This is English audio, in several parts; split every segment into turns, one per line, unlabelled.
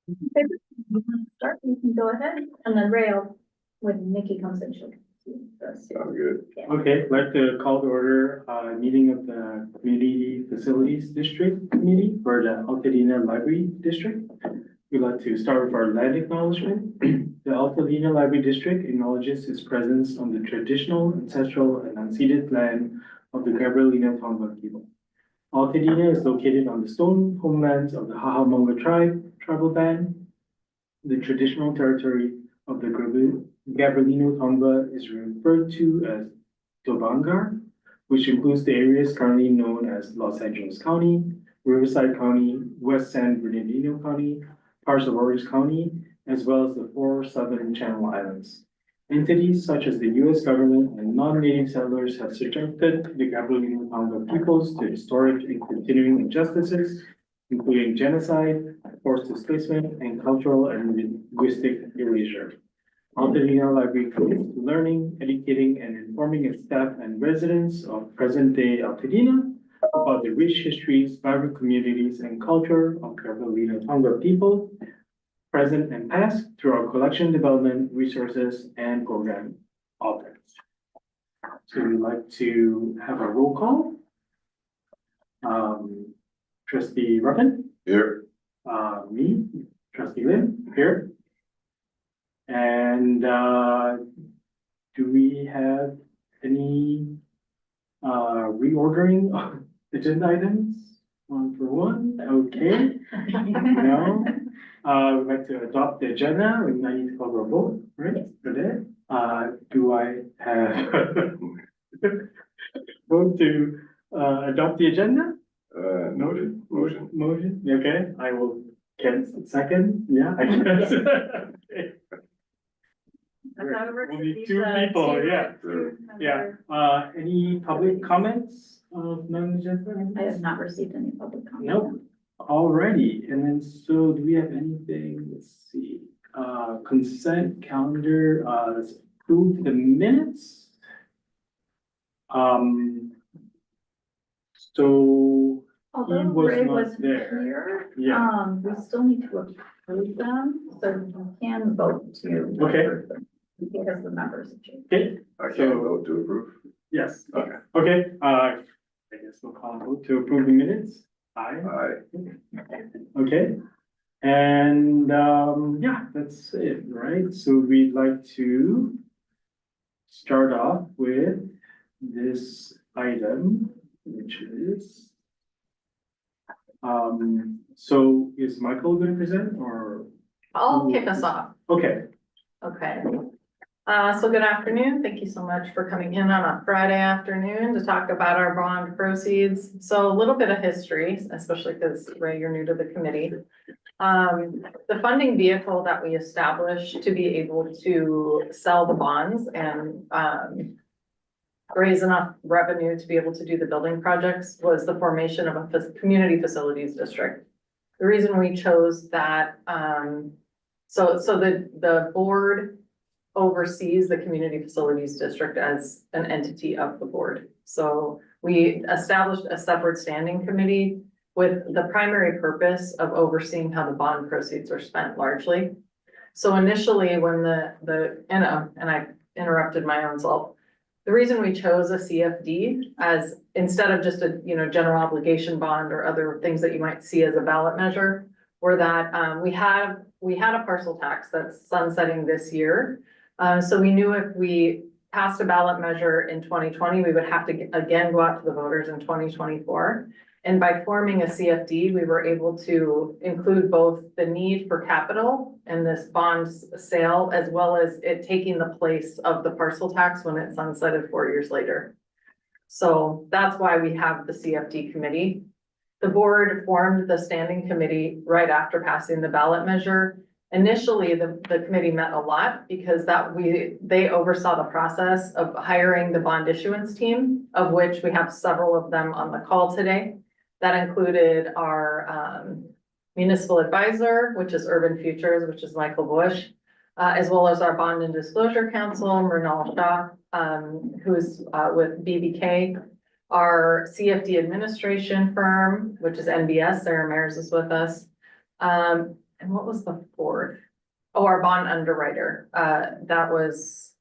Okay, you want to start, you can go ahead, and then Ray, when Nikki comes in, she'll.
Sounds good.
Okay, I'd like to call to order a meeting of the Community Facilities District Committee for the Altadena Library District. We'd like to start with our land acknowledgement. The Altadena Library District acknowledges its presence on the traditional, ancestral, and unceded land of the Gabrielino Tonga people. Altadena is located on the stone homelands of the Hahamonga tribal band. The traditional territory of the Gabrielino Tonga is referred to as Tobangar, which includes the areas currently known as Los Angeles County, Riverside County, West San Bernardino County, parts of Orange County, as well as the 4 southern Channel Islands. Entities such as the U.S. government and non-native settlers have subjected the Gabrielino Tonga peoples to historic and continuing injustices, including genocide, forced displacement, and cultural and linguistic erasure. Altadena Library commits to learning, educating, and informing its staff and residents of present-day Altadena about the rich histories, vibrant communities, and culture of Gabrielino Tonga people, present and past, through our collection, development, resources, and program offerings. So we'd like to have a roll call. Trustee Ruffin?
Here.
Me, Trustee Lin, here. And do we have any reordering of agenda items? 1 for 1, okay. No. We'd like to adopt the agenda. We might need to call for a vote, right? For that. Do I have vote to adopt the agenda?
Noted. Motion.
Motion, okay, I will cancel second, yeah, I guess. Okay.
That's how it works.
We'll need
These,
2 people, yeah,
two
yeah.
member-
Any public comments of non-agenda items?
I have not received any public comment.
Nope. Alrighty, and then so do we have anything, let's see, consent calendar, let's approve the minutes. So
Although
was
Ray
not
wasn't
there.
here,
Yeah.
we still need to approve them, so you can vote to.
Okay.
approve them, because the members have changed.
Okay,
I can't
So-
vote to approve.
yes,
Okay.
okay, I guess we'll call a vote to approve the minutes. Aye.
Aye.
Okay, and yeah, that's it, right? So we'd like to start off with this item, which is so is Michael going to present or?
I'll kick us off.
Okay,
Okay. So good afternoon. Thank you so much for coming in on a Friday afternoon to talk about our bond proceeds. So a little bit of history, especially because Ray, you're new to the committee. The funding vehicle that we established to be able to sell the bonds and raise enough revenue to be able to do the building projects was the formation of a community facilities district. The reason we chose that, so the board oversees the community facilities district as an entity of the board. So we established a separate standing committee with the primary purpose of overseeing how the bond proceeds are spent largely. So initially when and I interrupted my own self. The reason we chose a CFD as instead of just a, general obligation bond or other things that you might see as a ballot measure, were that we had a parcel tax that's sunsetting this year. So we knew if we passed a ballot measure in 2020, we would have to again go out to the voters in 2024. And by forming a CFD, we were able to include both the need for capital and this bond sale, as well as it taking the place of the parcel tax when it's sunsetted 4 years later. So that's why we have the CFD committee. The board formed the standing committee right after passing the ballot measure. Initially, the committee met a lot because they oversaw the process of hiring the bond issuance team, of which we have several of them on the call today. That included our municipal advisor, which is Urban Futures, which is Michael Bush, as well as our bond and disclosure counsel, Mernal Shah, who's with BBK, our CFD administration firm, which is NBS, Sarah Mares is with us. and what was the fourth? Oh, our bond underwriter, that was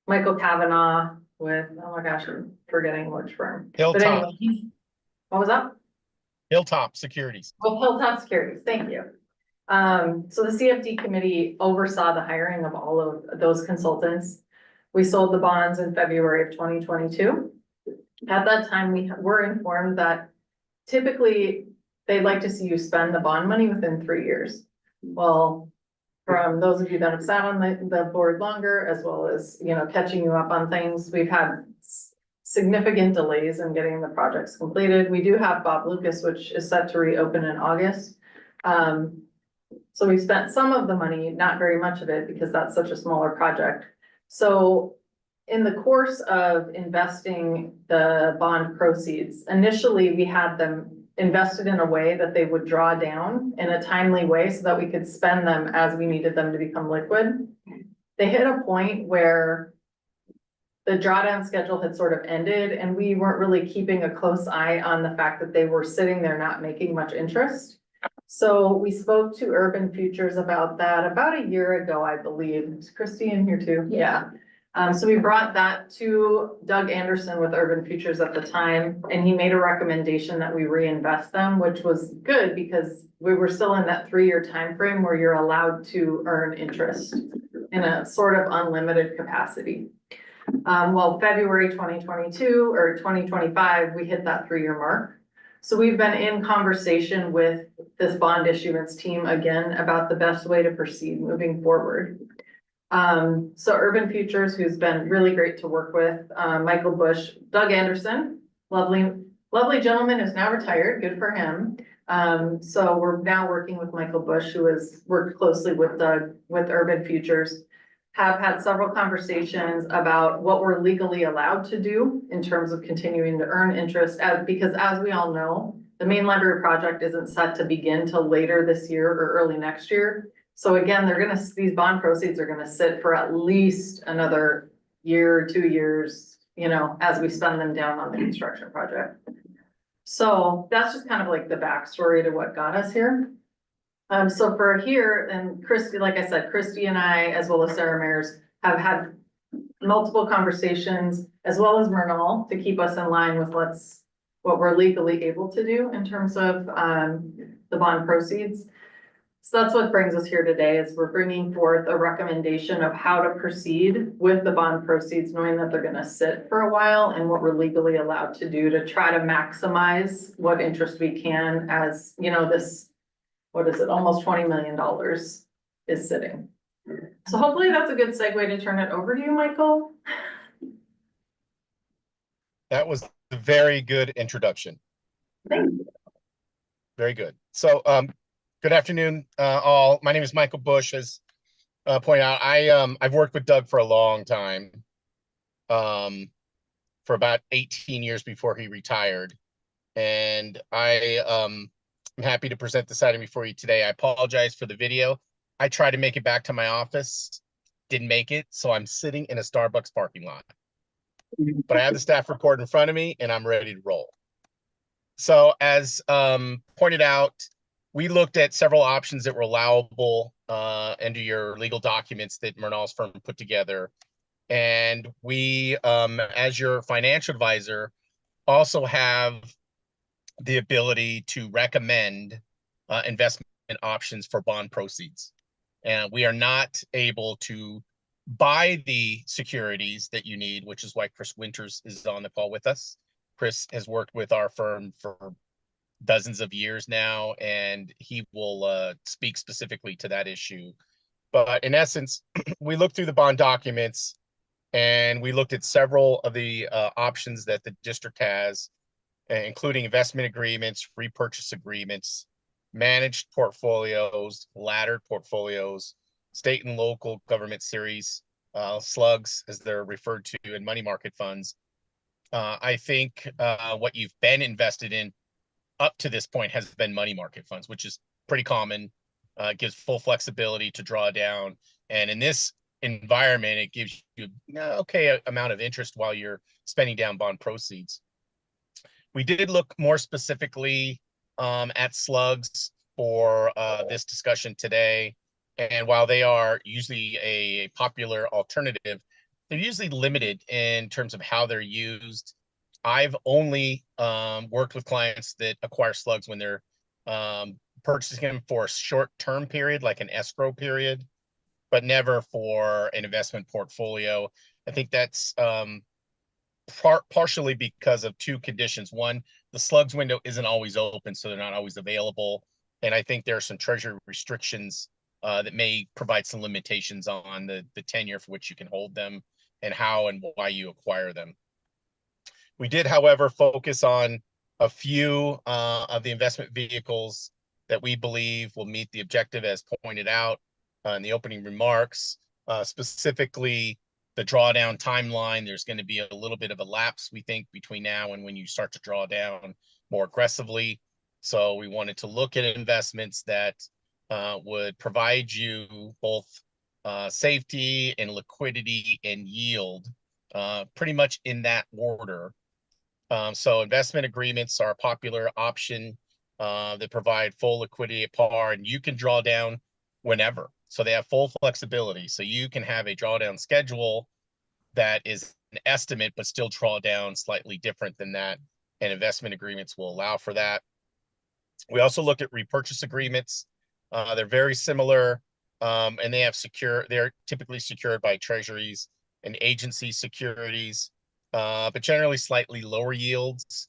Michael Kavanaugh with, oh my gosh, I'm forgetting which firm. But
Hilltop,
anyway, what was that?
Hilltop Securities.
Well, Hilltop Securities, thank you. So the CFD committee oversaw the hiring of all of those consultants. We sold the bonds in February of 2022. At that time, we were informed that typically they'd like to see you spend the bond money within 3 years. Well, from those of you that have sat on the board longer, as well as, you know, catching you up on things, we've had significant delays in getting the projects completed. We do have Bob Lucas, which is set to reopen in August. So we spent some of the money, not very much of it, because that's such a smaller project. So in the course of investing the bond proceeds, initially we had them invested in a way that they would draw down in a timely way so that we could spend them as we needed them to become liquid. They hit a point where the drawdown schedule had sort of ended and we weren't really keeping a close eye on the fact that they were sitting there not making much interest. So we spoke to Urban Futures about that about a year ago, I believe. Is Christy in here too? Yeah. So we brought that to Doug Anderson with Urban Futures at the time, and he made a recommendation that we reinvest them, which was good because we were still in that 3-year time frame where you're allowed to earn interest in a sort of unlimited capacity. Well, February 2022 or 2025, we hit that 3-year mark. So we've been in conversation with this bond issuance team again about the best way to proceed moving forward. So Urban Futures, who's been really great to work with, Michael Bush, Doug Anderson, lovely gentleman who's now retired, good for him. So we're now working with Michael Bush, who has worked closely with Doug, with Urban Futures, have had several conversations about what we're legally allowed to do in terms of continuing to earn interest, because as we all know, the main library project isn't set to begin till later this year or early next year. So again, these bond proceeds are gonna sit for at least another year or 2 years, you know, as we spend them down on the construction project. So that's just kind of like the backstory to what got us here. So for here, and Christy, like I said, Christy and I, as well as Sarah Mayers, have had multiple conversations, as well as Mernal, to keep us in line with what we're legally able to do in terms of the bond proceeds. So that's what brings us here today, is we're bringing forth a recommendation of how to proceed with the bond proceeds, knowing that they're gonna sit for a while, and what we're legally allowed to do to try to maximize what interest we can, as, you know, this, what is it, almost $20 million is sitting. So hopefully that's a good segue to turn it over to you, Michael.
That was a very good introduction.
Thank you.
Very good. So, good afternoon, all. My name is Michael Bush. As pointed out, I've worked with Doug for a long time, for about 18 years before he retired, and I'm happy to present this item before you today. I apologize for the video. I tried to make it back to my office, didn't make it, so I'm sitting in a Starbucks parking lot. But I have the staff report in front of me, and I'm ready to roll. So as pointed out, we looked at several options that were allowable under your legal documents that Mernal's firm put together. And we, as your financial advisor, also have the ability to recommend investment options for bond proceeds. And we are not able to buy the securities that you need, which is why Chris Winters is on the call with us. Chris has worked with our firm for dozens of years now, and he will speak specifically to that issue. But in essence, we looked through the bond documents and we looked at several of the options that the district has, including investment agreements, repurchase agreements, managed portfolios, laddered portfolios, state and local government series, slugs, as they're referred to, and money market funds. I think what you've been invested in up to this point has been money market funds, which is pretty common, gives full flexibility to draw down. And in this environment, it gives you okay amount of interest while you're spending down bond proceeds. We did look more specifically at slugs for this discussion today. And while they are usually a popular alternative, they're usually limited in terms of how they're used. I've only worked with clients that acquire slugs when they're purchasing them for a short-term period, like an escrow period, but never for an investment portfolio. I think that's partially because of two conditions. One, the slugs window isn't always open, so they're not always available. And I think there are some treasury restrictions that may provide some limitations on the tenure for which you can hold them and how and why you acquire them. We did, however, focus on a few of the investment vehicles that we believe will meet the objective as pointed out in the opening remarks, specifically the drawdown timeline. There's going to be a little bit of a lapse, we think, between now and when you start to draw down more aggressively. So we wanted to look at investments that would provide you both safety and liquidity and yield, pretty much in that order. So investment agreements are a popular option that provide full liquidity at par, and you can draw down whenever. So they have full flexibility. So you can have a drawdown schedule that is an estimate, but still draw down slightly different than that. And investment agreements will allow for that. We also look at repurchase agreements. They're very similar, and they're typically secured by treasuries and agency securities, but generally slightly lower yields.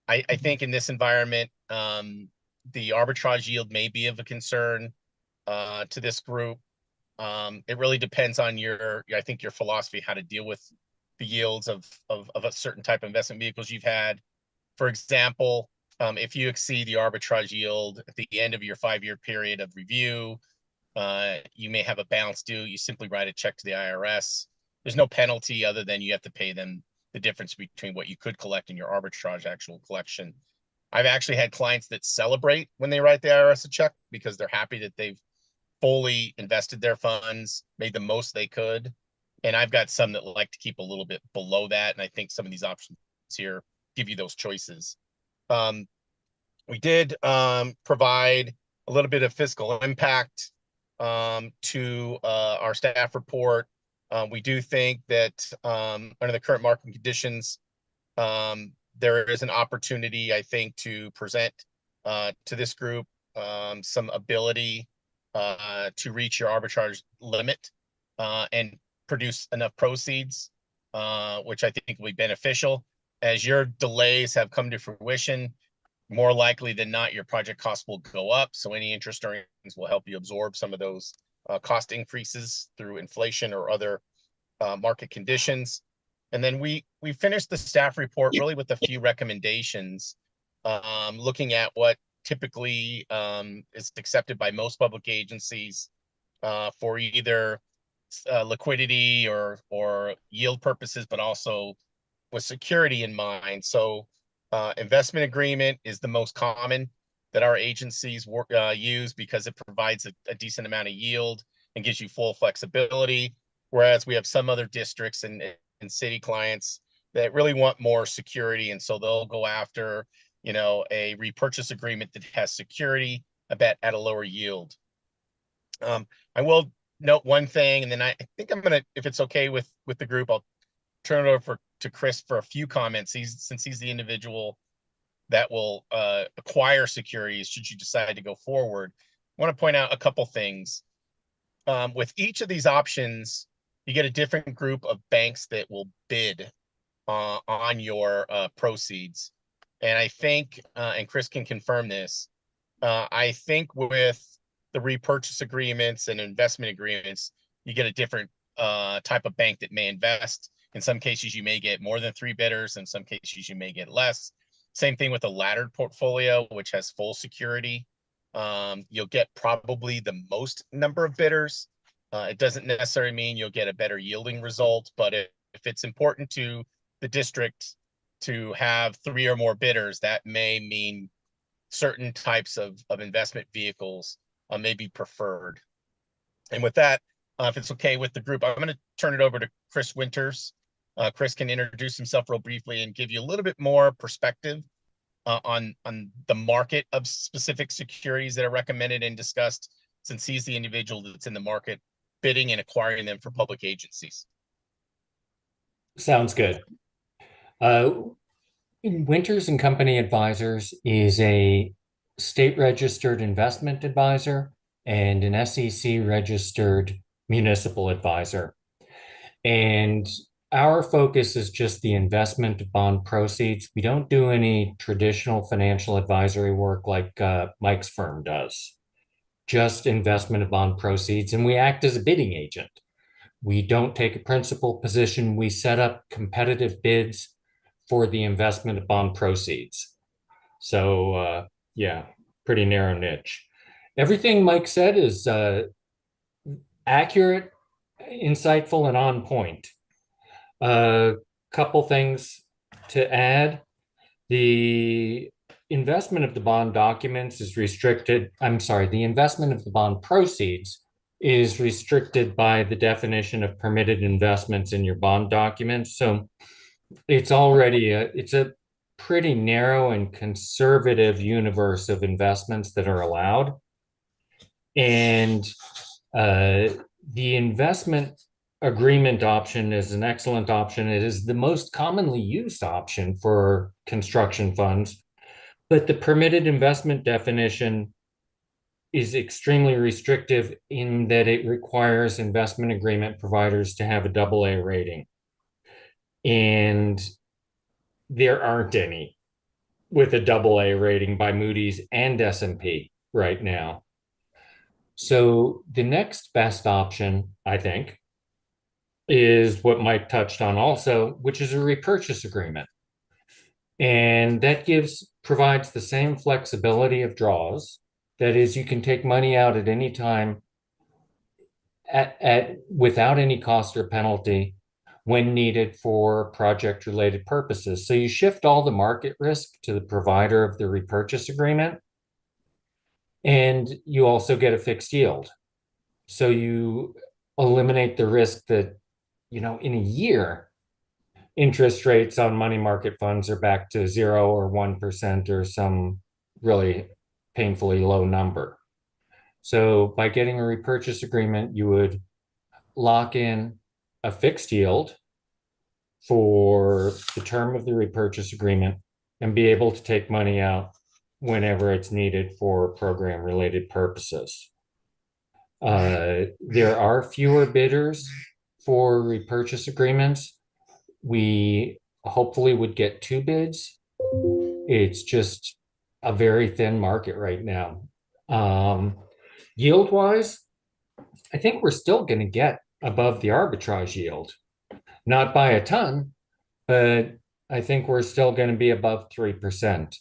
I think in this environment, the arbitrage yield may be of a concern to this group. It really depends on I think your philosophy, how to deal with the yields of a certain type of investment vehicles you've had. For example, if you exceed the arbitrage yield at the end of your 5-year period of review, you may have a balance due. You simply write a check to the IRS. There's no penalty other than you have to pay them the difference between what you could collect and your arbitrage actual collection. I've actually had clients that celebrate when they write the IRS a check because they're happy that they've fully invested their funds, made the most they could. And I've got some that like to keep a little bit below that. And I think some of these options here give you those choices. We did provide a little bit of fiscal impact to our staff report. We do think that under the current market conditions, there is an opportunity, I think, to present to this group some ability to reach your arbitrage limit and produce enough proceeds, which I think will be beneficial. As your delays have come to fruition, more likely than not, your project costs will go up. So any interest earnings will help you absorb some of those cost increases through inflation or other market conditions. And then we finished the staff report really with a few recommendations, looking at what typically is accepted by most public agencies for either liquidity or yield purposes, but also with security in mind. So investment agreement is the most common that our agencies use because it provides a decent amount of yield and gives you full flexibility. Whereas we have some other districts and city clients that really want more security. And so they'll go after, a repurchase agreement that has security, at a lower yield. I will note one thing, and then I think I'm going to, if it's okay with the group, I'll turn it over to Chris for a few comments. Since he's the individual that will acquire securities should you decide to go forward. I want to point out a couple things. With each of these options, you get a different group of banks that will bid on your proceeds. And I think, and Chris can confirm this, I think with the repurchase agreements and investment agreements, you get a different type of bank that may invest. In some cases, you may get more than 3 bidders. In some cases, you may get less. Same thing with a laddered portfolio, which has full security. You'll get probably the most number of bidders. It doesn't necessarily mean you'll get a better yielding result, but if it's important to the district to have 3 or more bidders, that may mean certain types of investment vehicles may be preferred. And with that, if it's okay with the group, I'm going to turn it over to Chris Winters. Chris can introduce himself real briefly and give you a little bit more perspective on the market of specific securities that are recommended and discussed, since he's the individual that's in the market bidding and acquiring them for public agencies.
Sounds good. Winters and Company Advisors is a state registered investment advisor and an SEC registered municipal advisor. And our focus is just the investment of bond proceeds. We don't do any traditional financial advisory work like Mike's firm does, just investment of bond proceeds. And we act as a bidding agent. We don't take a principal position. We set up competitive bids for the investment of bond proceeds. So yeah, pretty narrow niche. Everything Mike said is accurate, insightful, and on point. A couple things to add. The investment of the bond documents is restricted. I'm sorry, the investment of the bond proceeds is restricted by the definition of permitted investments in your bond documents. So it's already it's a pretty narrow and conservative universe of investments that are allowed. And the investment agreement option is an excellent option. It is the most commonly used option for construction funds, but the permitted investment definition is extremely restrictive in that it requires investment agreement providers to have a AA rating. And there aren't any with a AA rating by Moody's and S&P right now. So the next best option, I think, is what Mike touched on also, which is a repurchase agreement. And that provides the same flexibility of draws. That is, you can take money out at any time without any cost or penalty when needed for project related purposes. So you shift all the market risk to the provider of the repurchase agreement, and you also get a fixed yield. So you eliminate the risk that, in a year, interest rates on money market funds are back to 0 or 1% or some really painfully low number. So by getting a repurchase agreement, you would lock in a fixed yield for the term of the repurchase agreement and be able to take money out whenever it's needed for program related purposes. There are fewer bidders for repurchase agreements. We hopefully would get 2 bids. It's just a very thin market right now. Yield wise, I think we're still going to get above the arbitrage yield. Not by a ton, but I think we're still going to be above 3%.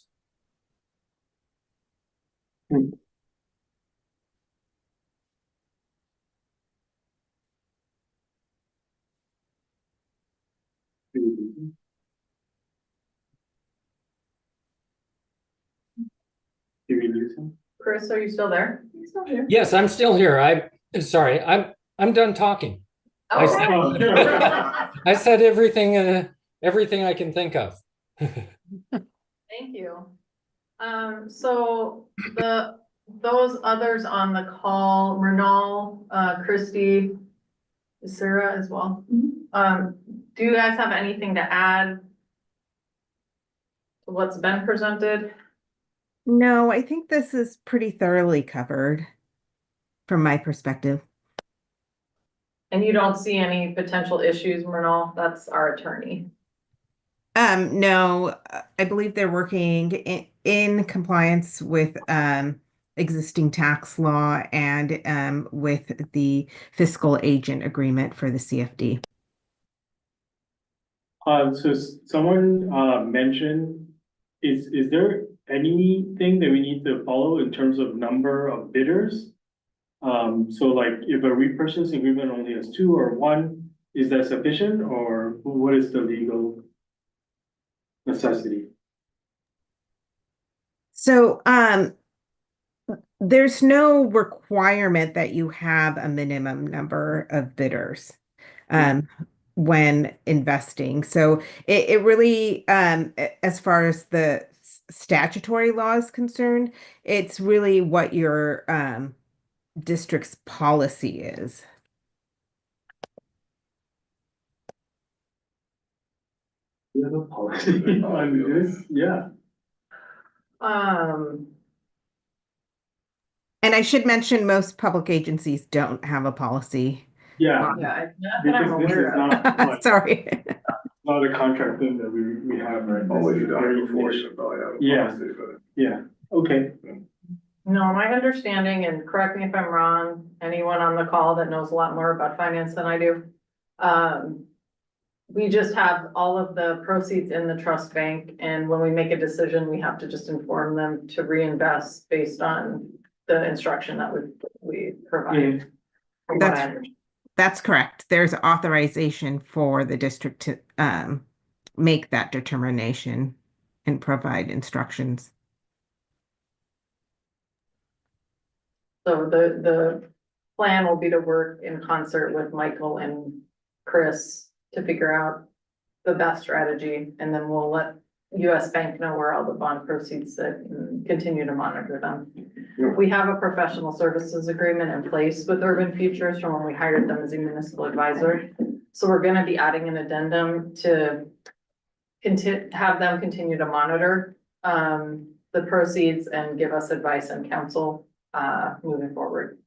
Did we lose him?
Chris, are you still there?
He's still here.
Yes, I'm still here. I'm done talking. I said-
Okay.
I said everything I can think of.
Thank you. So those others on the call, Renal, Christy, Sarah as well. Do you guys have anything to add to what's been presented?
No, I think this is pretty thoroughly covered from my perspective.
And you don't see any potential issues, Renal? That's our attorney.
No, I believe they're working in compliance with existing tax law and with the fiscal agent agreement for the CFD.
So someone mentioned, is there anything that we need to follow in terms of number of bidders? So like if a repurchase agreement only has 2 or 1, is that sufficient, or what is the legal necessity?
So there's no requirement that you have a minimum number of bidders when investing. So it really, as far as the statutory law is concerned. It's really what your district's policy is.
We have a policy on this, yeah.
Um,
And I should mention most public agencies don't have a policy.
Yeah,
yeah, not that I'm
because this is
aware of.
not, like,
Sorry.
not a contract thing that we have, right?
All
This
you
is
done
very
before
niche.
should probably have a
Yeah.
policy for it.
Yeah, okay.
No, my understanding, and correct me if I'm wrong, anyone on the call that knows a lot more about finance than I do. We just have all of the proceeds in the trust bank, and when we make a decision, we have to just inform them to reinvest based on the instruction that we provide.
Mhm.
From what I
That's-
understand.
That's correct. There's authorization for the district to make that determination and provide instructions.
So the plan will be to work in concert with Michael and Chris to figure out the best strategy, and then we'll let US Bank know where all the bond proceeds sit and continue to monitor them. We have a professional services agreement in place with Urban Futures from when we hired them as a municipal advisor. So we're gonna be adding an addendum to have them continue to monitor the proceeds and give us advice and counsel moving forward.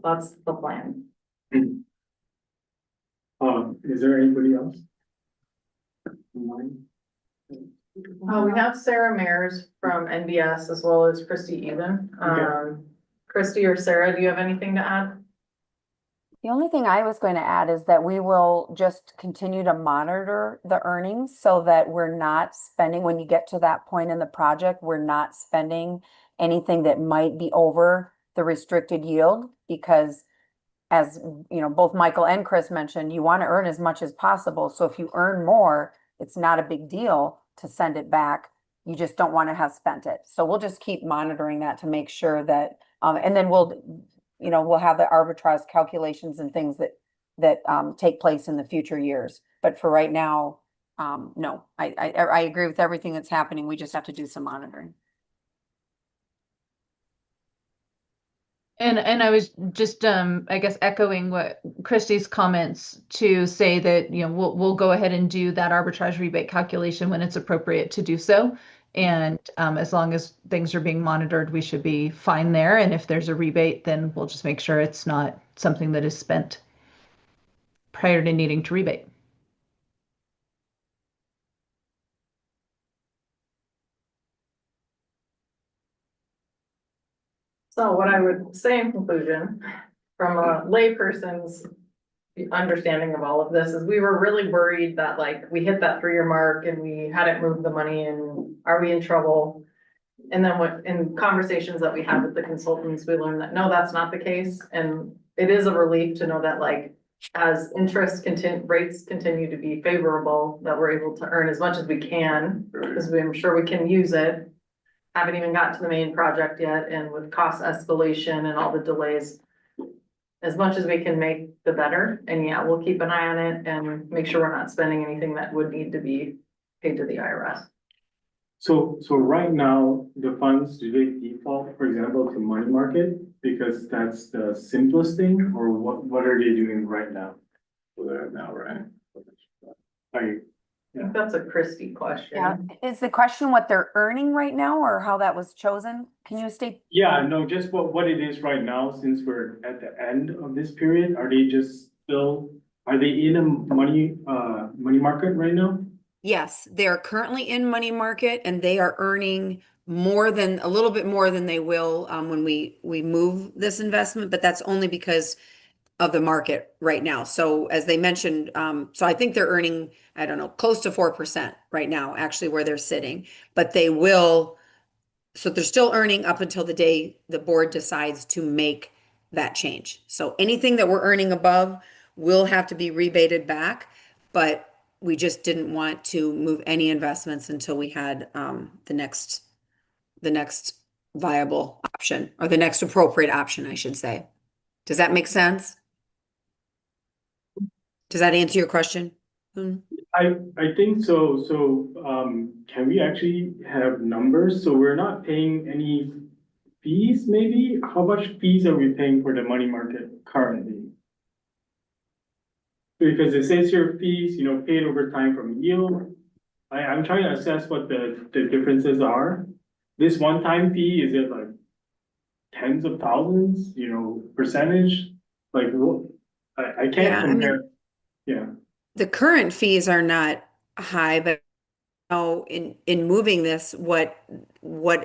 That's the plan.
Is there anybody else? Online?
We have Sarah Mears from NBS as well as Christy Even. Christy or Sarah, do you have anything to add?
The only thing I was going to add is that we will just continue to monitor the earnings so that we're not spending, when you get to that point in the project, we're not spending anything that might be over the restricted yield, because as you know, both Michael and Chris mentioned, you want to earn as much as possible. So if you earn more, it's not a big deal to send it back. You just don't want to have spent it. So we'll just keep monitoring that to make sure that, and then we'll have the arbitrage calculations and things that take place in the future years. But for right now, no, I agree with everything that's happening. We just have to do some monitoring.
And I was just, I guess echoing what Christie's comments to say that, we'll go ahead and do that arbitrage rebate calculation when it's appropriate to do so. And as long as things are being monitored, we should be fine there. And if there's a rebate, then we'll just make sure it's not something that is spent prior to needing to rebate.
So what I would say in conclusion, from a layperson's understanding of all of this, is we were really worried that like we hit that 3-year mark and we hadn't moved the money, and are we in trouble? And then in conversations that we had with the consultants, we learned that no, that's not the case. And it is a relief to know that like as rates continue to be favorable, that we're able to earn as much as we can, because I'm sure we can use it. Haven't even got to the main project yet, and with cost escalation and all the delays, as much as we can make, the better. And yeah, we'll keep an eye on it and make sure we're not spending anything that would need to be paid to the IRS.
So right now, the funds, do they default, for example, to money market? Because that's the simplest thing, or what are they doing right now?
For that now, right?
I think that's a Christie question.
Yeah, is the question what they're earning right now or how that was chosen? Can you state?
Yeah, no, just what it is right now, since we're at the end of this period, are they in a money market right now?
Yes, they are currently in money market and they are earning a little bit more than they will when we move this investment, but that's only because of the market right now. So as they mentioned, so I think they're earning, I don't know, close to 4% right now, actually where they're sitting, but so they're still earning up until the day the board decides to make that change. So anything that we're earning above will have to be rebated back, but we just didn't want to move any investments until we had the next viable option, or the next appropriate option, I should say. Does that make sense? Does that answer your question?
I think so. Can we actually have numbers? So we're not paying any fees, maybe? How much fees are we paying for the money market currently? Because it says here fees, paid over time from yield. I'm trying to assess what the differences are. This one-time fee, is it like tens of thousands, percentage? Like, I can't
Yeah, I mean,
compare. Yeah,
the current fees are not high, but now in moving this, what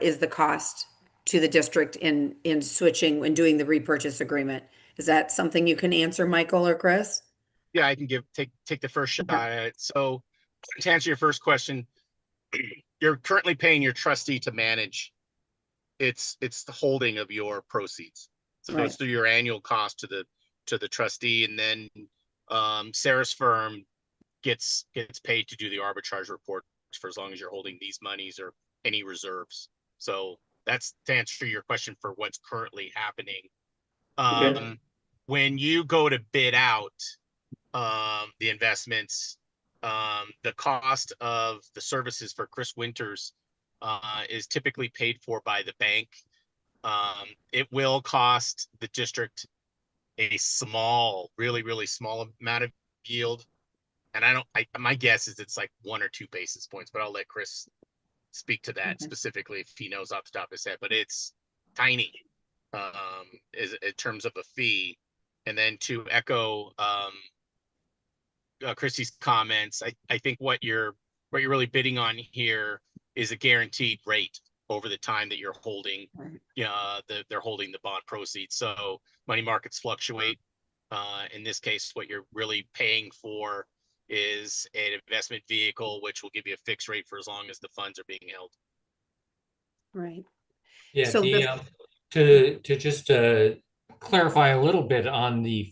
is the cost to the district in switching and doing the repurchase agreement? Is that something you can answer, Michael or Chris?
Yeah, I can take the first shot
Okay.
at it. So to answer your first question, you're currently paying your trustee to manage. It's the holding of your proceeds. So
Right.
it's through your annual cost to the trustee, and then Sarah's firm gets paid to do the arbitrage report for as long as you're holding these monies or any reserves. So that's to answer your question for what's currently happening.
okay,
When you go to bid out the investments, the cost of the services for Chris Winters is typically paid for by the bank. It will cost the district a small, really small amount of yield. And my guess is it's like 1 or 2 basis points, but I'll let Chris speak to that
Okay.
specifically if he knows off the top of his head, but it's tiny in terms of a fee. And then to echo Christy's comments, I think what you're really bidding on here is a guaranteed rate over the time that you're holding, they're holding the bond proceeds. So money markets fluctuate. In this case, what you're really paying for is an investment vehicle, which will give you a fixed rate for as long as the funds are being held.
Right.
Yeah,
So
the to just clarify a little bit on the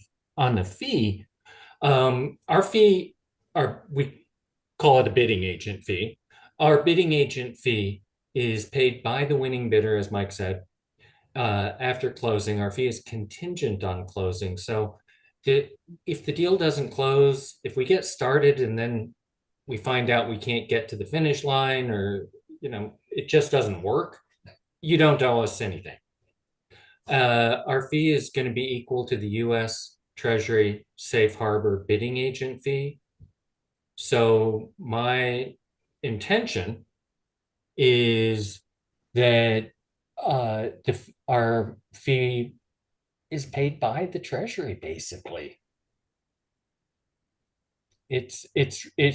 fee, our fee, we call it a bidding agent fee. Our bidding agent fee is paid by the winning bidder, as Mike said. After closing, our fee is contingent on closing. So if the deal doesn't close, if we get started and then we find out we can't get to the finish line, or it just doesn't work, you don't owe us anything. Our fee is going to be equal to the U.S. Treasury Safe Harbor bidding agent fee. So my intention is that our fee is paid by the Treasury, basically. It's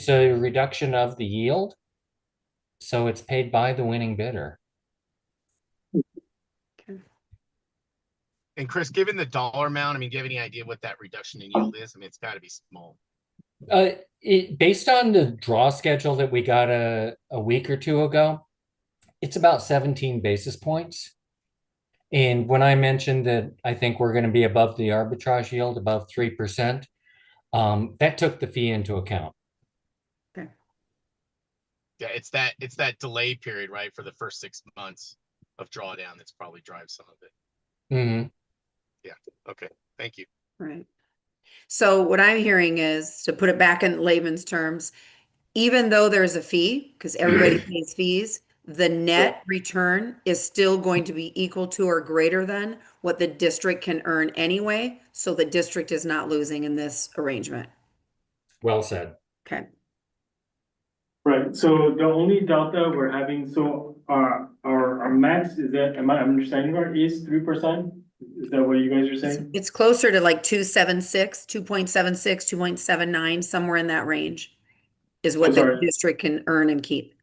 a reduction of the yield, so it's paid by the winning bidder.
And Chris, given the dollar amount, I mean, do you have any idea what that reduction in yield is? I mean, it's got to be small.
Based on the draw schedule that we got a week or two ago, it's about 17 basis points. And when I mentioned that I think we're going to be above the arbitrage yield, above 3%, that took the fee into account.
Okay.
Yeah, it's that delay period, right, for the first 6 months of drawdown that's probably drives some of it.
Mm-hmm.
Yeah. Okay. Thank you.
Right. So what I'm hearing is, to put it back in layman's terms, even though there's a fee, because everybody pays fees, the net return is still going to be equal to or greater than what the district can earn anyway. So the district is not losing in this arrangement.
Well said.
Okay.
right. So the only delta we're having, so our max is that, am I understanding right, is 3%? Is that what you guys are saying?
It's closer to like 2.76, 2.79, somewhere in that range is what the
sorry.
district can earn and keep.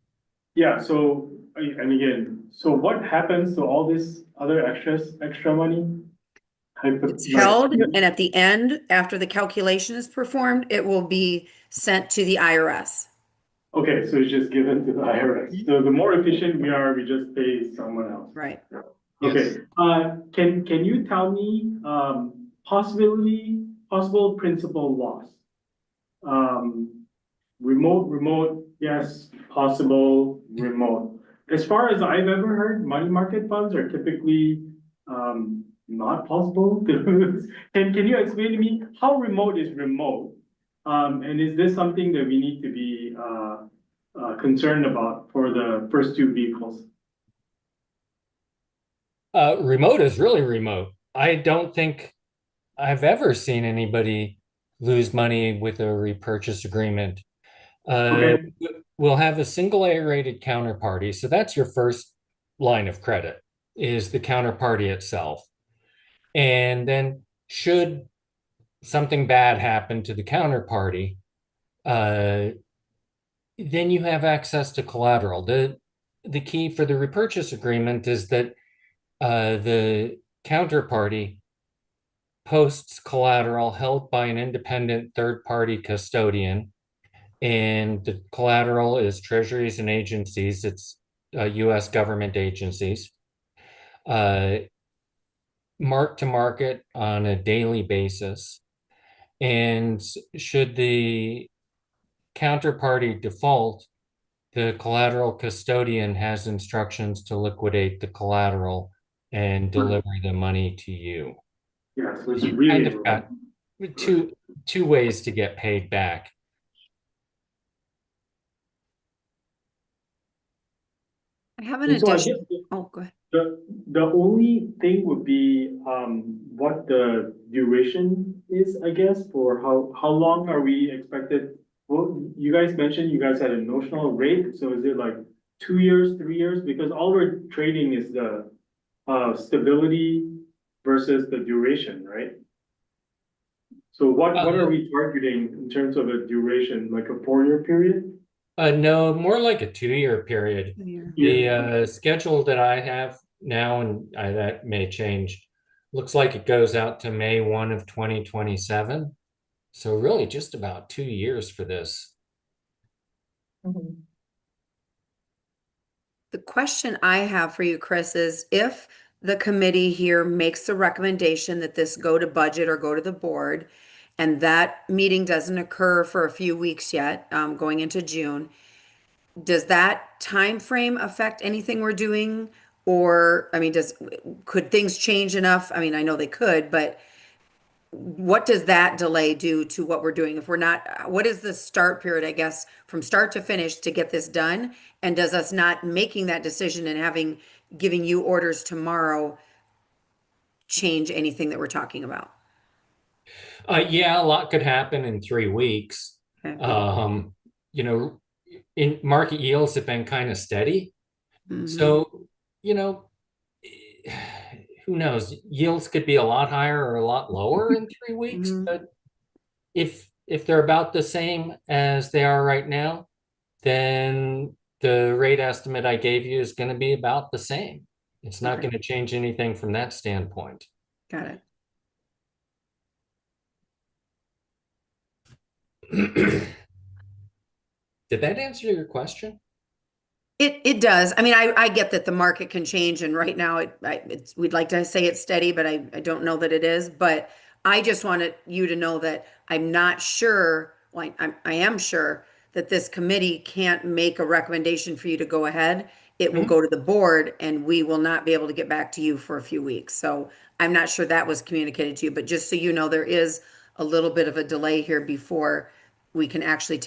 Yeah, so, and again, so what happens to all this other extra money?
It's held, and at the end, after the calculation is performed, it will be sent to the IRS.
Okay, so it's just given to the IRS. So the more efficient we are, we just pay someone else.
Right.
Okay, can you tell me, possible principal loss? Remote, yes, possible, remote. As far as I've ever heard, money market funds are typically, not possible. Can you explain to me how remote is remote? And is this something that we need to be, concerned about for the first two vehicles?
Remote is really remote. I don't think I've ever seen anybody lose money with a repurchase agreement.
Okay.
We'll have a single A-rated counterparty. So that's your first line of credit, is the counterparty itself. And then should something bad happen to the counterparty, then you have access to collateral. The key for the repurchase agreement is that the counterparty posts collateral held by an independent third-party custodian, and the collateral is treasuries and agencies. It's U.S. government agencies, mark to market on a daily basis. And should the counterparty default, the collateral custodian has instructions to liquidate the collateral and deliver the money to you.
Yeah, so it's
You
really.
kind of got two ways to get paid back.
I have an
And so I
addition.
guess
Oh, go ahead.
the only thing would be, what the duration is, I guess, for how long are we expected? Well, you guys mentioned you guys had a notional rate, so is it like 2 years, 3 years? Because all we're trading is the, stability versus the duration, right? So what are we targeting in terms of a duration, like a 4-year period?
No, more like a 2-year period.
Yeah.
The schedule that I have now, and that may change, looks like it goes out to May 1 of 2027. So really just about 2 years for this.
The question I have for you, Chris, is if the committee here makes the recommendation that this go to budget or go to the board, and that meeting doesn't occur for a few weeks yet, going into June, does that time frame affect anything we're doing? Or, I mean, could things change enough? I mean, I know they could, but what does that delay do to what we're doing? If we're not, what is the start period, I guess, from start to finish to get this done? And does us not making that decision and giving you orders tomorrow change anything that we're talking about?
Yeah, a lot could happen in 3 weeks.
Okay.
You know, in market yields have been kind of steady.
Mhm.
So, you know, who knows? Yields could be a lot higher or a lot lower in 3 weeks,
Mhm.
but if they're about the same as they are right now, then the rate estimate I gave you is going to be about the same. It's not
Okay.
going to change anything from that standpoint.
Got it.
Did that answer your question?
It does. I mean, I get that the market can change, and right now we'd like to say it's steady, but I don't know that it is. But I just wanted you to know that I'm not sure. Well, I am sure that this committee can't make a recommendation for you to go ahead. It will go to the board, and we will not be able to get back to you for a few weeks. So I'm not sure that was communicated to you, but just so you know, there is a little bit of a delay here before we can actually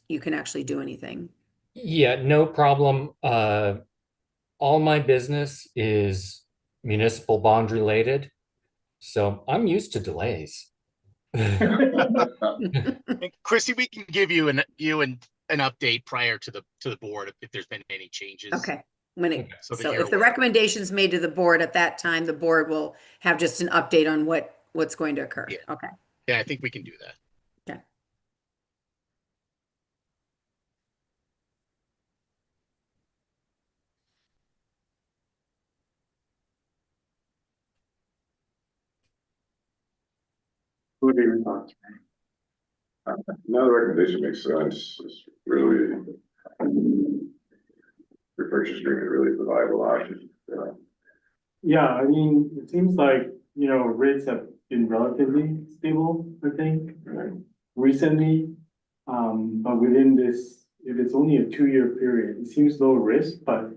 you can actually do anything.
Yeah, no problem. All my business is municipal bond related, so I'm used to delays.
And Chrissy, we can give you an update prior to the board if there's been any changes.
Okay.
So that
So
you're
if the
aware.
recommendation's made to the board at that time, the board will have just an update on what's going to occur.
Yeah.
Okay.
Yeah, I think we can do that.
Okay.
What are your thoughts?
Now the recommendation makes sense. It's really, repurchase agreement really is a viable option.
Yeah, I mean, it seems like, rates have been relatively stable, I think,
Right.
recently. But within this, if it's only a 2-year period, it seems low risk, but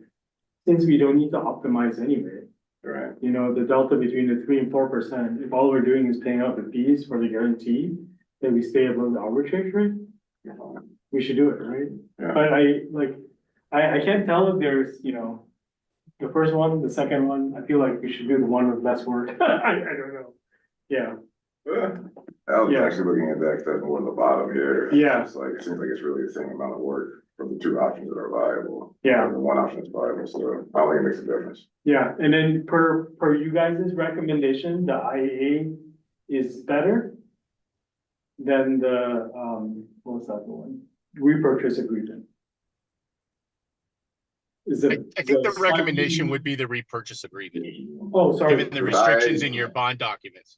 since we don't need to optimize anyway,
Right.
the delta between the 3% and 4%, if all we're doing is paying out the fees for the guarantee, that we stay above the arbitrage rate, we should do it, right?
Yeah.
But I can't tell if there's, you know, the first one, the second one, I feel like we should do the one with less work. I don't know. Yeah,
I was
Yeah.
actually looking at that, 'cause that's more on the bottom here.
Yeah.
It's like, it seems like it's really the same amount of work for the two options that are viable.
Yeah.
The one option is viable, so I don't think it makes a difference.
yeah, and then per you guys' recommendation, the IAA is better than the, what was that one? Repurchase agreement. Is
I,
it?
I think the recommendation would be the repurchase agreement,
Oh, sorry.
given the restrictions in your bond documents.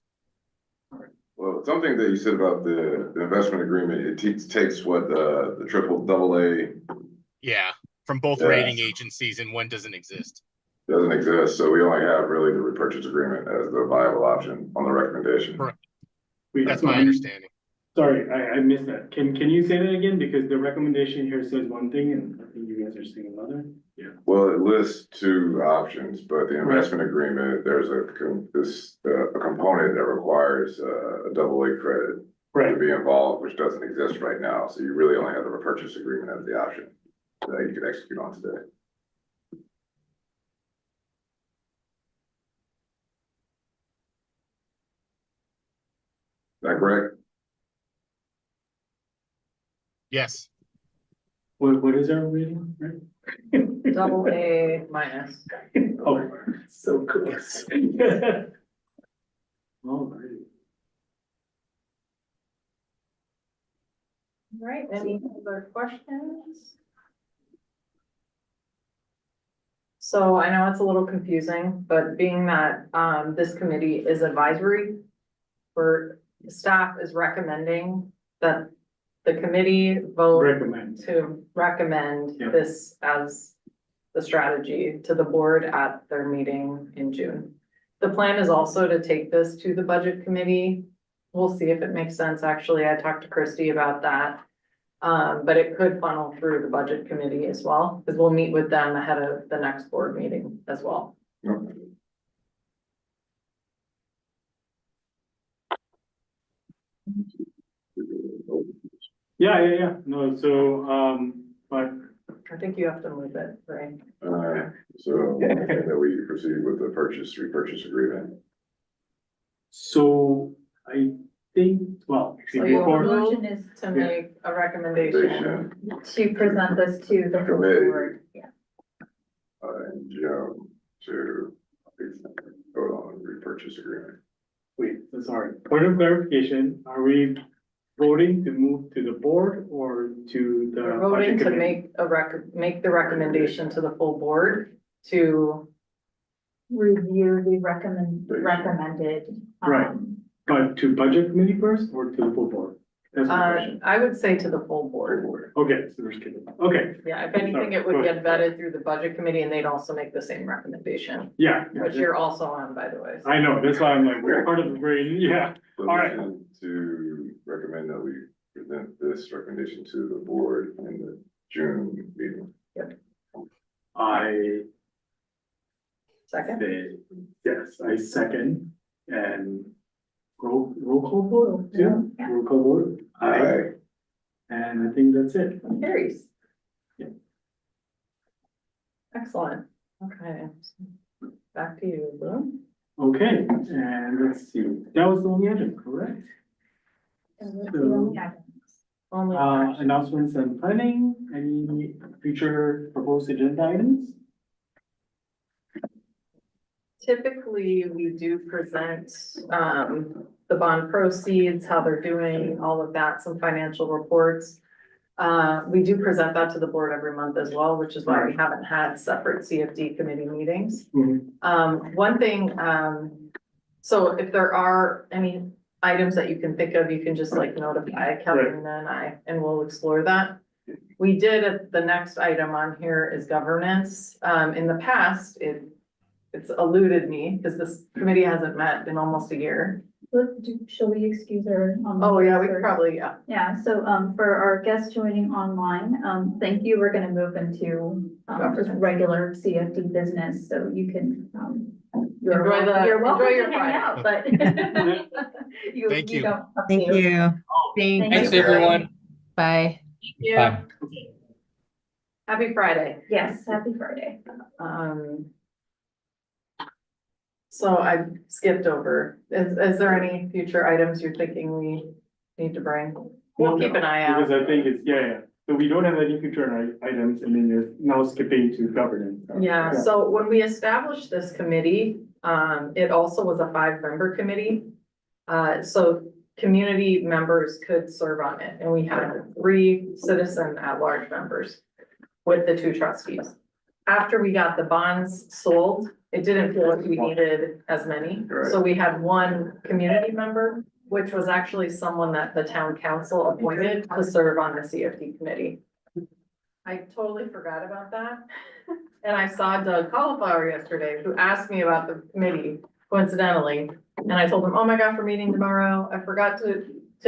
Well, something that you said about the investment agreement, it takes what, the triple double A
Yeah, from both
Yeah.
rating agencies, and one doesn't exist.
doesn't exist, so we only have really the repurchase agreement as the viable option on the recommendation.
Correct.
Wait,
That's
so
my understanding.
Sorry, I missed that. Can you say that again? Because the recommendation here says one thing and I think you guys are saying another. Yeah.
Well, it lists two options, but the investment agreement, there's a component that requires a double A credit to
Right,
be involved, which doesn't exist right now, so you really only have the repurchase agreement as the option that you could execute on today. Is that correct?
Yes,
what is our rating, right?
Double A minus.
Oh, so close. Alright.
Right, any other questions? So I know it's a little confusing, but being that this committee is advisory, for staff is recommending that the committee vote
Recommend.
to recommend
Yeah.
this as the strategy to the board at their meeting in June. The plan is also to take this to the budget committee. We'll see if it makes sense. Actually, I talked to Christy about that. But it could funnel through the budget committee as well, because we'll meet with them ahead of the next board meeting as well.
No.
Yeah, no, so, but
I think you have to move it, right?
So that we proceed with the repurchase agreement.
so I think, well,
So your
before,
Motion is
To make a recommendation.
to present this to the full
Committee.
board. Yeah.
In June to vote on the repurchase agreement.
wait, sorry, point of clarification, are we voting to move to the board or to the?
We're
budget
voting to
committee?
make the recommendation to the full board to,
Review the recommended.
Right. But to budget committee first or to the full board? That's my question.
I would say to the full board.
Okay, so there's, okay,
Yeah, if anything, it would get vetted through the budget committee and they'd also make the same recommendation,
yeah.
which you're also on, by the way.
I know, that's why I'm like, we're part of the brain, yeah.
So
All right.
motion to recommend that we present this recommendation to the board in the June meeting.
I
Second,
say, yes, I second, and roll call vote, yeah,
Yeah.
roll call vote, aye, and I think that's it.
carries.
Yeah.
Excellent, okay. Back to you, Lou.
Okay, and let's see, that was the only item, correct?
And that's the only item.
Only
Announcements and planning, any future proposed agenda items?
Typically, we do present, the bond proceeds, how they're doing, all of that, some financial reports. We do present that to the board every month as well, which is why we haven't had separate CFD committee meetings. One thing, so if there are any items that you can think of, you can just like notify Kevin and and we'll explore that. We did, the next item on here is governance. In the past, it's eluded me because this committee hasn't met in almost a year.
Shall we excuse her?
Oh, yeah, we could probably, yeah.
Yeah, so, for our guests joining online, thank you. We're gonna move into, just regular CFD business, so you can,
Enjoy
you're welcome
your
to hang
Friday.
out, but
Thank you.
don't have
Thank
to.
you.
Thank
Thanks,
you.
everyone.
Bye.
Bye.
Happy Friday.
Yes, happy Friday.
So I skipped over. Is there any future items you're thinking we need to bring? We'll keep an eye out.
Because I think it's, yeah. So we don't have any future items and then you're now skipping to governance.
Yeah, so when we established this committee, it also was a 5-member committee. So community members could serve on it, and we had 3 citizen at-large members with the 2 trustees. After we got the bonds sold, it didn't feel like we needed as many.
Right.
So we had 1 community member, which was actually someone that the town council appointed to serve on the CFD committee. I totally forgot about that. And I saw Doug Cauliflower yesterday, who asked me about the committee coincidentally. And I told him, oh my gosh, we're meeting tomorrow. I forgot to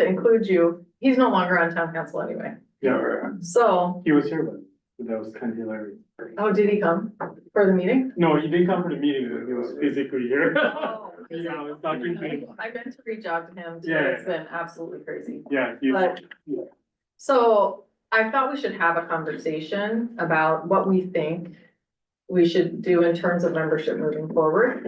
include you. He's no longer on town council anyway.
Yeah,
So,
he was here, but that was kind of hilarious.
oh, did he come for the meeting?
No, he didn't come for the meeting, but he was physically here.
Oh,
Yeah, I was talking to him.
I meant to reach out to him too.
Yeah.
It's been absolutely crazy.
Yeah, he was,
But, so I thought we should have a conversation about what we think we should do in terms of membership moving forward.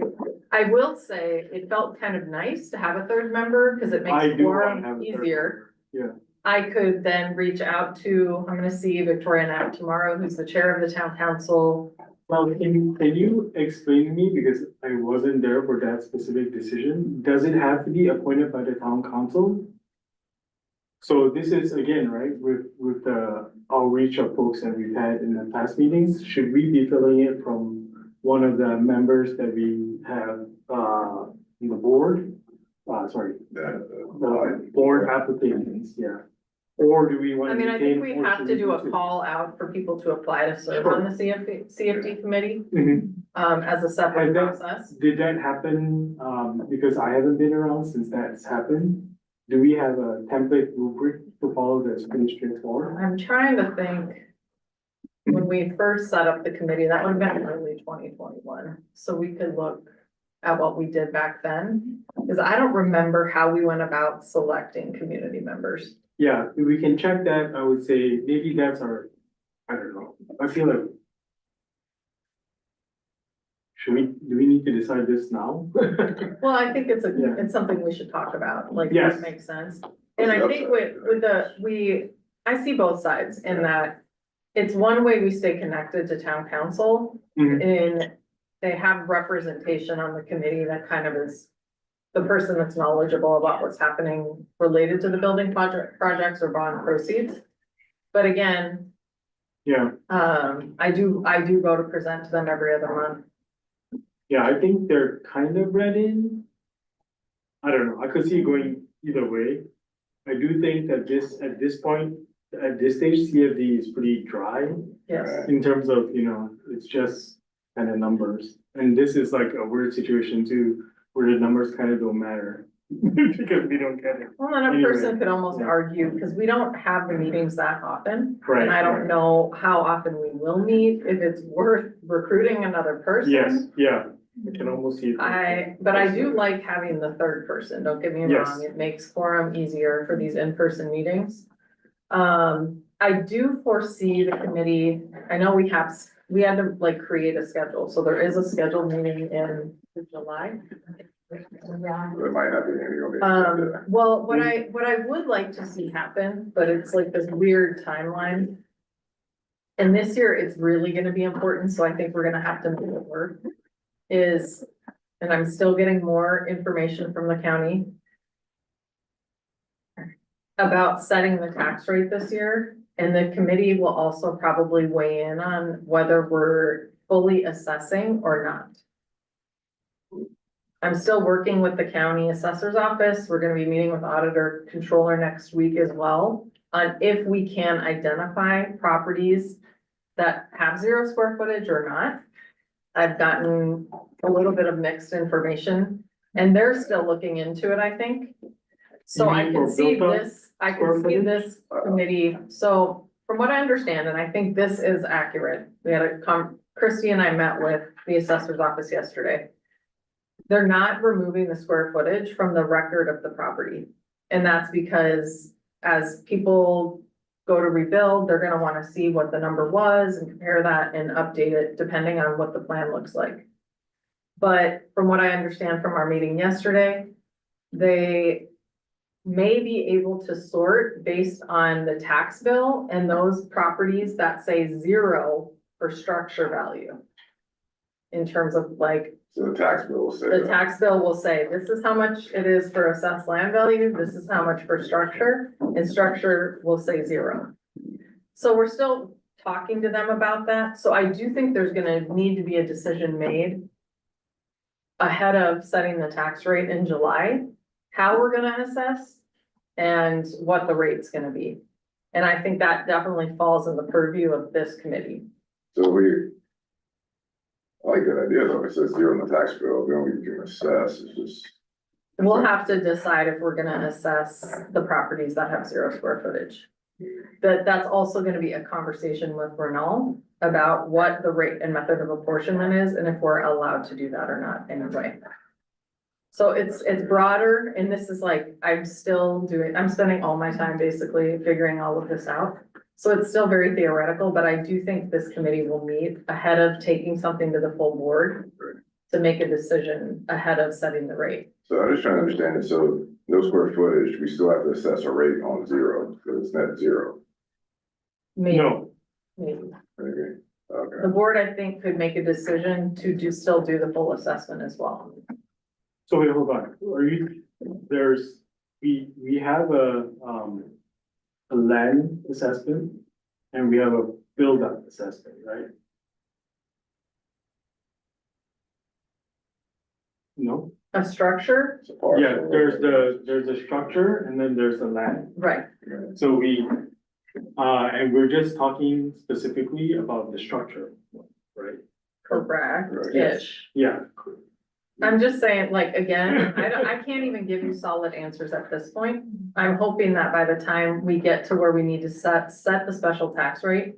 I will say it felt kind of nice to have a 3rd member because it
I
makes
do want to have
quorum
a third
easier.
member.
I could then reach out to, I'm gonna see Victoria Knapp tomorrow, who's the chair of the town council.
Well, can you explain to me, because I wasn't there for that specific decision, does it have to be appointed by the town council? So this is again, right, with the outreach of folks that we've had in the past meetings, should we be filling it from one of the members that we have, in the board? Sorry, the board applications, yeah. Or do we want
I
to?
mean, I think we
retain, or
have
should
to
we
do a
two?
call out for people to apply to serve on the CFD committee,
Mhm.
as a separate
And that-
process.
Did that happen, because I haven't been around since that's happened? Do we have a template rubric to follow that's pretty straightforward?
I'm trying to think. When we first set up the committee, that would have been early 2021, so we could look at what we did back then. Because I don't remember how we went about selecting community members.
Yeah, if we can check that, I would say maybe that's our, I don't know, I feel like. Do we need to decide this now?
Well, I think it's
Yeah.
it's something we should talk about, like,
Yes.
what makes sense. And I think with I see both sides in that it's one way we stay connected to town council.
Mhm.
And they have representation on the committee that kind of is the person that's knowledgeable about what's happening related to the building projects or bond proceeds. But again,
Yeah,
I do go to present to them every other month.
yeah, I think they're kind of read in. I don't know, I could see it going either way. I do think that at this point, at this stage, CFD is pretty dry.
Yes,
In terms of, it's just kind of numbers. And this is like a weird situation too, where the numbers kind of don't matter. Because we don't get it.
well, then a
Anyway,
person could almost
yeah.
argue, because we don't have the meetings that often.
Right.
And I don't know how often we will meet, if it's worth recruiting another person.
Yes, yeah, I can almost see it.
But I do like having the 3rd person, don't get me
Yes.
wrong, it makes quorum easier for these in-person meetings. I do foresee the committee, I know we had to like create a schedule, so there is a scheduled meeting in July.
It might not be any.
Well, what I would like to see happen, but it's like this weird timeline. And this year, it's really gonna be important, so I think we're gonna have to move it forward. And I'm still getting more information from the county about setting the tax rate this year. And the committee will also probably weigh in on whether we're fully assessing or not. I'm still working with the county assessor's office. We're gonna be meeting with auditor controller next week as well, on if we can identify properties that have 0 square footage or not. I've gotten a little bit of mixed information, and they're still looking into it, I think. So
You
I
mean
can
for
see
built-up
this, I
square
can see this committee, so from what I understand, and I think this is accurate, Christy and I met with the assessor's office yesterday. they're not removing the square footage from the record of the property. And that's because as people go to rebuild, they're gonna wanna see what the number was and compare that and update it depending on what the plan looks like. But from what I understand from our meeting yesterday, they may be able to sort based on the tax bill and those properties that say 0 for structure value. In terms of like,
So the tax bill will say
the
that.
tax bill will say, this is how much it is for assessed land value, this is how much for structure, and structure will say 0. So we're still talking to them about that, so I do think there's gonna need to be a decision made ahead of setting the tax rate in July, how we're gonna assess and what the rate's gonna be. And I think that definitely falls in the purview of this committee.
So I like that idea though, it says 0 on the tax bill, then we can assess, it's just.
We'll have to decide if we're gonna assess the properties that have 0 square footage. That's also gonna be a conversation with Renal about what the rate and method of apportionment is and if we're allowed to do that or not anyway. So it's broader, and this is like, I'm spending all my time basically figuring all of this out. So it's still very theoretical, but I do think this committee will meet ahead of taking something to the full board to make a decision ahead of setting the rate.
So I'm just trying to understand it, so no square footage, we still have to assess a rate on 0, because it's net 0.
Maybe,
No,
maybe.
Okay, okay.
The board, I think, could make a decision to still do the full assessment as well.
so wait, hold on, we have a land assessment and we have a build-up assessment, right? No?
A structure,
It's a parcel.
Yeah, there's a structure and then there's the land.
right,
So and we're just talking specifically about the structure, right?
correct-ish.
Yeah,
I'm just saying, like, again, I can't even give you solid answers at this point. I'm hoping that by the time we get to where we need to set the special tax rate,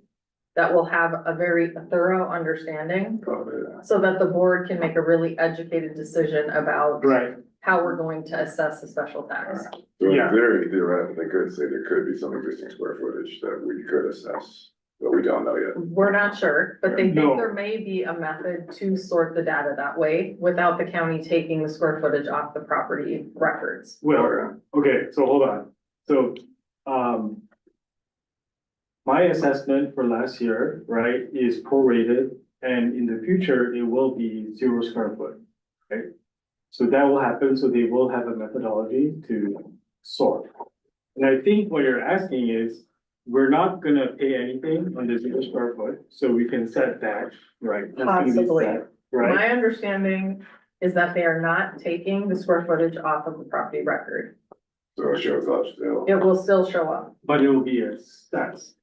that we'll have a very thorough understanding
Probably, yeah.
so that the board can make a really educated decision about
right,
how we're going to assess the special tax.
So in
Yeah.
theory, theoretically, they could say there could be some existing square footage that we could assess, but we don't know yet.
We're not sure, but they think
No.
there may be a method to sort the data that way without the county taking the square footage off the property records.
well, okay, so hold on, so, my assessment for last year, right, is prorated, and in the future, it will be 0 square foot, right? So that will happen, so they will have a methodology to sort. And I think what you're asking is, we're not gonna pay anything on the 0 square foot, so we can set that, right? That's gonna be
Possibly.
set, right?
My understanding is that they are not taking the square footage off of the property record.
So it shows up still.
It will still show up.
But it will be assessed.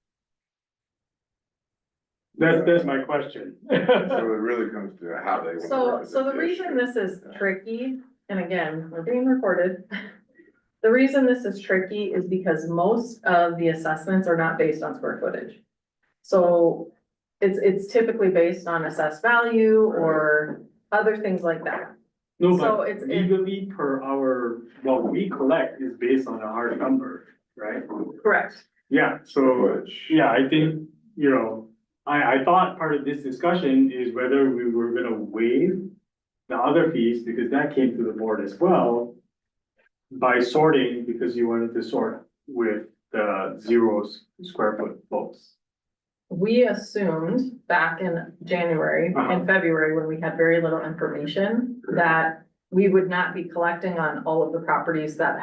That's my question.
So it really comes to how they. wanna
So the
represent
reason
issue.
this is tricky, and again, we're being recorded. The reason this is tricky is because most of the assessments are not based on square footage. So it's typically based on assessed value or other things like that.
No,
So
but
it's-
legally per our, what we collect is based on a hard number, right?
Correct.
Yeah, so,
Footage.
yeah, I think, I thought part of this discussion is whether we were gonna waive the other fees, because that came to the board as well, by sorting, because you wanted to sort with the 0 square foot folks.
We assumed back in January
Uh-huh.
and February, when we had very little information, that we would not be collecting on all of the properties that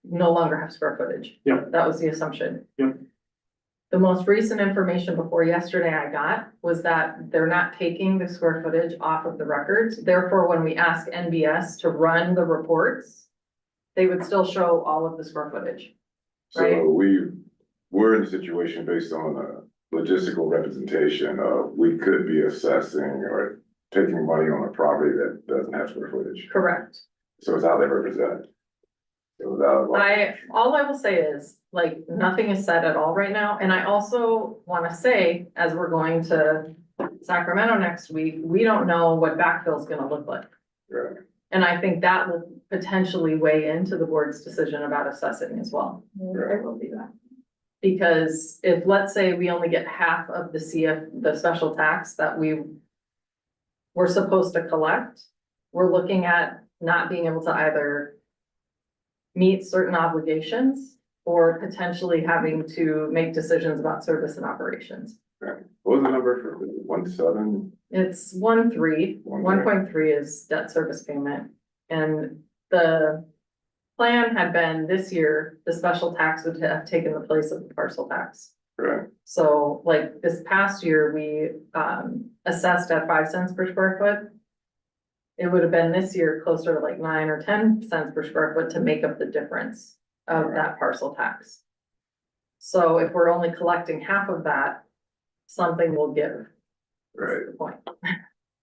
no longer have square footage.
Yep.
That was the assumption.
Yep.
The most recent information before yesterday I got was that they're not taking the square footage off of the records. Therefore, when we ask NBS to run the reports, they would still show all of the square footage. Right.
So we're in a situation based on a logistical representation of, we could be assessing or taking money on a property that doesn't have square footage.
Correct.
So it's how they represent. It was out of.
All I will say is, like, nothing is said at all right now, and I also wanna say, as we're going to Sacramento next week, we don't know what backfill is gonna look like.
Right.
And I think that will potentially weigh into the board's decision about assessing as well.
There will be that.
Because if, let's say, we only get half of the special tax that we were supposed to collect, we're looking at not being able to either meet certain obligations or potentially having to make decisions about service and operations.
Right. What was the number for 1.7?
It's 1.3. 1.3 is debt service payment. And the plan had been this year, the special tax would have taken the place of the parcel tax.
Right.
So like this past year, we assessed at 5 cents per square foot. It would have been this year closer to like 9 or 10 cents per square foot to make up the difference of that parcel tax. So if we're only collecting half of that, something will give.
Right.
That's the point.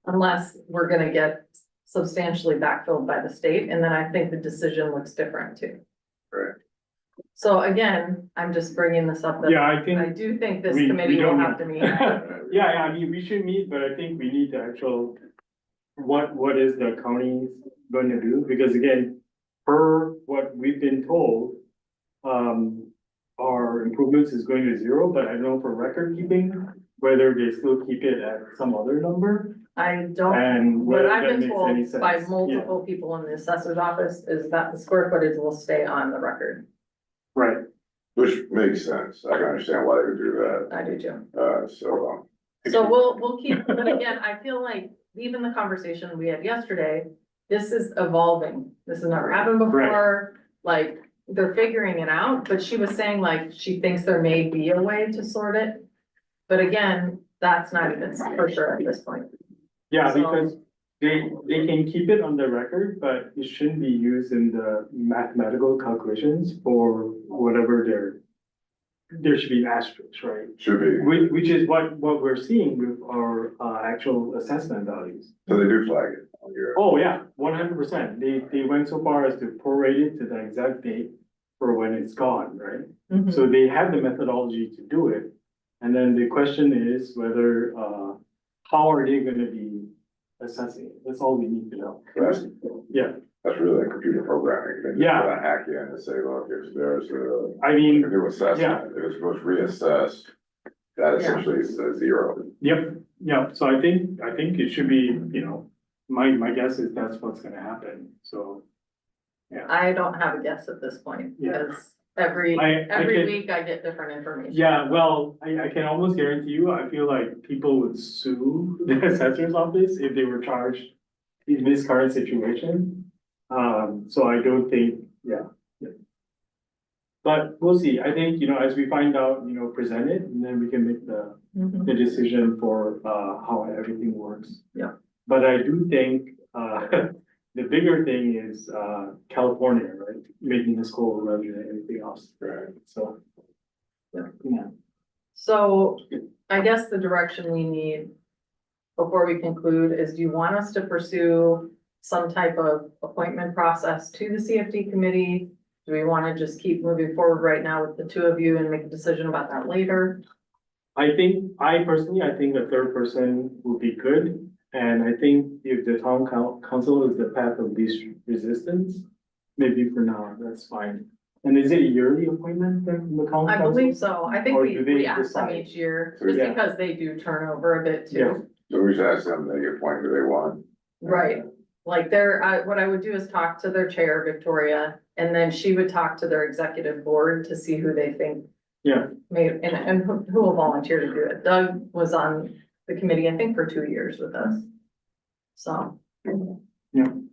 Unless we're gonna get substantially backfilled by the state, and then I think the decision looks different too.
Right.
So again, I'm just bringing this up that
Yeah, I think.
I do think this
we
committee will
don't
have
know.
to meet.
Yeah, I mean, we should meet, but I think we need the actual, what is the county going to do? Because again, per what we've been told, our improvements is going to 0, but I don't know for record keeping, whether they still keep it at some other number.
I don't,
And
what
whether
I've
that
been
makes any
told by
sense.
multiple people in the assessor's office is that the square footage will stay on the record.
Right,
Which makes sense. I can understand why they would do that.
I do too.
So.
So we'll keep, but again, I feel like even the conversation we had yesterday, this is evolving. This has never happened before. Like, they're figuring it out, but she was saying like, she thinks there may be a way to sort it. But again, that's not even for sure at this point.
yeah,
So-
because they can keep it on the record, but it shouldn't be used in the mathematical calculations for whatever there should be asterisks, right?
Should be.
Which is what we're seeing with our actual assessment values.
So they do flag it on your.
Oh, yeah, 100%. They went so far as to prorate it to the exact date for when it's gone, right?
Mhm.
So they have the methodology to do it. And then the question is whether, how are they gonna be assessing it? That's all we need to know.
That's,
Yeah,
that's really like computer programming. They just
Yeah.
gotta hack in and say, look, if there's a
I mean,
new assessment, if it's supposed to reassess, that essentially is a 0.
yep. So I think it should be, my guess is that's what's gonna happen. So,
I don't have a guess at this point,
Yeah.
because every
I can-
week I get different information.
yeah, well, I can almost guarantee you, I feel like people would sue the assessor's office if they were charged in this current situation. So I don't think, yeah. But we'll see. I think, as we find out, present it, and then we can make the
Mhm.
decision for, how everything works.
Yeah.
But I do think, the bigger thing is, California, right? Making this goal rather than anything else.
Right.
So.
Yeah.
Yeah.
So I guess the direction we need before we conclude is, do you want us to pursue some type of appointment process to the CFD committee? Do we want to just keep moving forward right now with the 2 of you and make a decision about that later?
I think a third person would be good. And I think if the town council is the path of least resistance, maybe for now, that's fine. And is it a yearly appointment from the town
I
council?
believe so. I think
Or
we
do they
ask them
decide?
each year,
So,
just
yeah.
because they do turn over a bit
Yeah.
too.
So we just ask them, they get point who they want.
Right, like what I would do is talk to their chair, Victoria, and then she would talk to their executive board to see who they think.
Yeah.
May, and who will volunteer to do it. Doug was on the committee, I think, for 2 years with us. So,
I think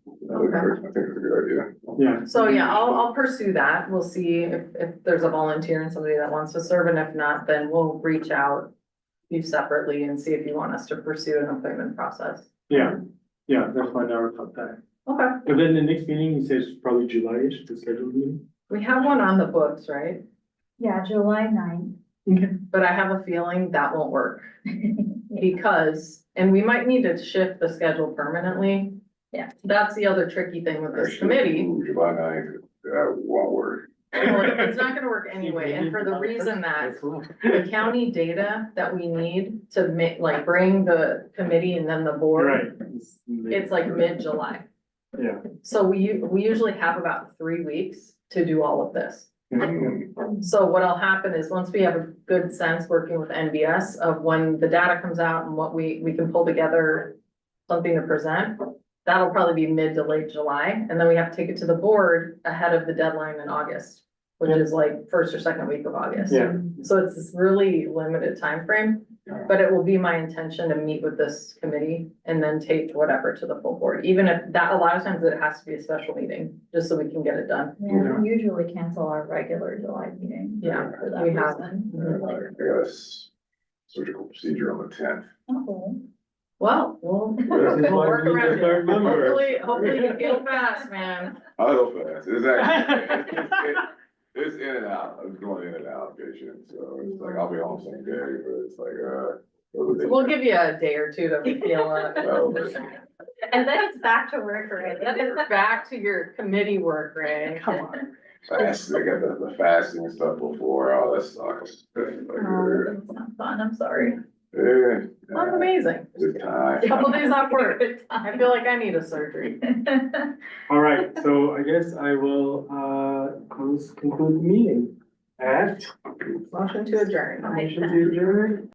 it's a good idea.
Yeah.
so yeah, I'll pursue that. We'll see if there's a volunteer and somebody that wants to serve, and if not, then we'll reach out you separately and see if you want us to pursue an appointment process.
Yeah, that's why I never thought that.
Okay,
But then the next meeting, he says probably July-ish to schedule the meeting.
we have one on the books, right?
Yeah, July 9th.
Okay.
But I have a feeling that won't work because, and we might need to shift the schedule permanently.
Yeah.
That's the other tricky thing with this
Actually,
committee.
July 9th, that won't work.
Well, it's not gonna work anyway, and for the reason that the county data that we need to make, like, bring the committee and then the board,
Right.
it's like mid-July.
Yeah.
So we usually have about 3 weeks to do all of this.
Mm.
So what'll happen is, once we have a good sense working with NBS of when the data comes out and what we can pull together something to present, that'll probably be mid to late July, and then we have to take it to the board ahead of the deadline in August, which is like first or second week of August.
Yeah.
So it's this really limited time frame, but it will be my intention to meet with this committee and then take whatever to the full board, even if that, a lot of times it has to be a special meeting, just so we can get it done.
Yeah, we usually cancel our regular July meeting.
Yeah,
For that
we have.
reason.
I got a surgical procedure on the 10th.
Oh.
Well, we'll
This is
we'll
why
work
we need
around
a third
it.
member.
Hopefully you heal fast, man.
I go fast. It's actually, it's in and out. I'm going in and out patient, so it's like, I'll be home same day, but it's like,
We'll give you a day or two to feel it.
And then it's back to work, right?
Then it's back to your committee work, Ray.
Come on.
fast, they got the fasting and stuff before, oh, that sucks.
Oh, it's not fun, I'm sorry.
Yeah.
That's amazing.
Good time.
Couple days off work. I feel like I need a surgery.
All right, so I guess I will, conclude the meeting at
Motion to adjourn.
motion to adjourn.